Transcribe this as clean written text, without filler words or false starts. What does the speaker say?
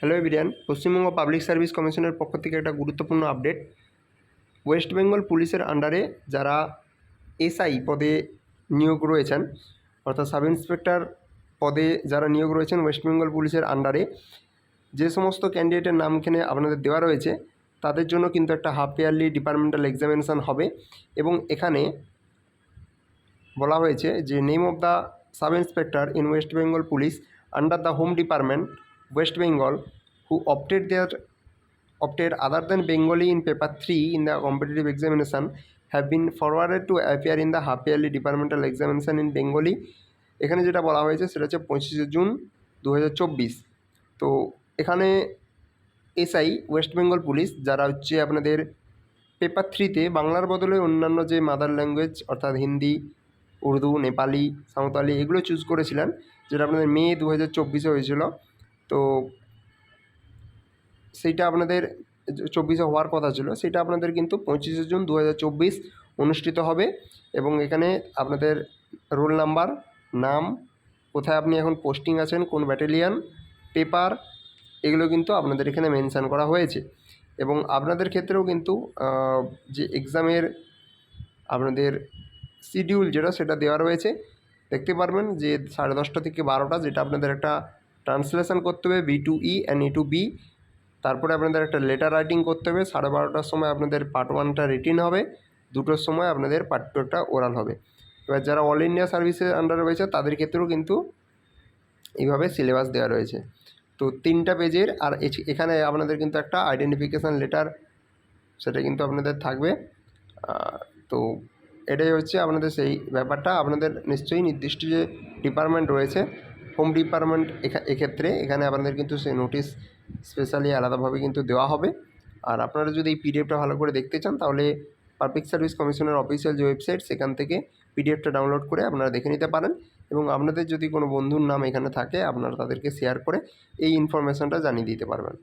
Hello everyone, Paschimbanga public service কমিশনের পক্ষ থেকে একটা গুরুত্বপূর্ণ আপডেট। ওয়েস্ট বেঙ্গল পুলিশের আন্ডারে যারা এসআই পদে নিয়োগ রয়েছেন, অর্থাৎ সাব ইন্সপেক্টর পদে যারা নিয়োগ রয়েছেন ওয়েস্ট বেঙ্গল পুলিশের আন্ডারে, যে সমস্ত ক্যান্ডিডেটের নাম এখানে আপনাদের দেওয়া রয়েছে তাদের জন্য কিন্তু একটা হাফ ইয়ারলি ডিপার্টমেন্টাল এক্সামিনেশান হবে। এবং এখানে বলা হয়েছে যে name of the sub inspector in West Bengal police under the home department West Bengal who opted other than Bengali in paper 3 in the competitive examination have been forwarded to appear in the half yearly departmental examination in Bengali। এখানে যেটা বলা হয়েছে সেটা হচ্ছে 25শে June 2024। তো এখানে SI West Bengal police যারা হচ্ছে আপনাদের পেপার 3তে বাংলার বদলে অন্যান্য যে মাদার ল্যাঙ্গুয়েজ অর্থাৎ হিন্দি, উর্দু, নেপালি, সাঁওতালি এগুলো চুজ করেছিলেন, যেটা আপনাদের মে 2024 হয়েছিল। তো সেইটা আপনাদের 24 হওয়ার কথা ছিল, সেটা আপনাদের কিন্তু 25শে জুন 2024 অনুষ্ঠিত হবে। এবং এখানে আপনাদের রোল নাম্বার, নাম, কোথায় আপনি এখন পোস্টিং আছেন, কোন ব্যাটালিয়ান, পেপার, এগুলো কিন্তু আপনাদের এখানে মেনশান করা হয়েছে। এবং আপনাদের ক্ষেত্রেও কিন্তু যে এক্সামের আপনাদের শিডিউল যেটা সেটা দেওয়া রয়েছে, দেখতে পারবেন যে 10:30 থেকে 12টা, যেটা আপনাদের একটা ট্রান্সলেশন করতে হবে B2E অ্যান্ড A2B। তারপরে আপনাদের একটা লেটার রাইটিং করতে হবে। 12:30টার সময় আপনাদের পার্ট 1টা রিটিন হবে, 2টোর সময় আপনাদের পার্ট 2টা ওরাল হবে। এবার যারা অল ইন্ডিয়া সার্ভিসের আন্ডারে রয়েছে তাদের ক্ষেত্রেও কিন্তু এইভাবে সিলেবাস দেওয়া রয়েছে। তো 3টা পেজের, আর এখানে আপনাদের কিন্তু একটা আইডেন্টিফিকেশান লেটার সেটা কিন্তু আপনাদের থাকবে। তো এটাই হচ্ছে আপনাদের সেই ব্যাপারটা। আপনাদের নিশ্চয়ই নির্দিষ্ট যে ডিপার্টমেন্ট রয়েছে হোম ডিপার্টমেন্ট, এক্ষেত্রে এখানে আপনাদের কিন্তু সেই নোটিশ স্পেশালি আলাদাভাবে কিন্তু দেওয়া হবে। আর আপনারা যদি এই পিডিএফটা ভালো করে দেখতে চান তাহলে পাবলিক সার্ভিস কমিশনের অফিসিয়াল যে ওয়েবসাইট সেখান থেকে পিডিএফটা ডাউনলোড করে আপনারা দেখে নিতে পারেন। এবং আপনাদের যদি কোনো বন্ধুর নাম এখানে থাকে আপনারা তাদেরকে শেয়ার করে এই ইনফরমেশনটা জানিয়ে দিতে পারবেন।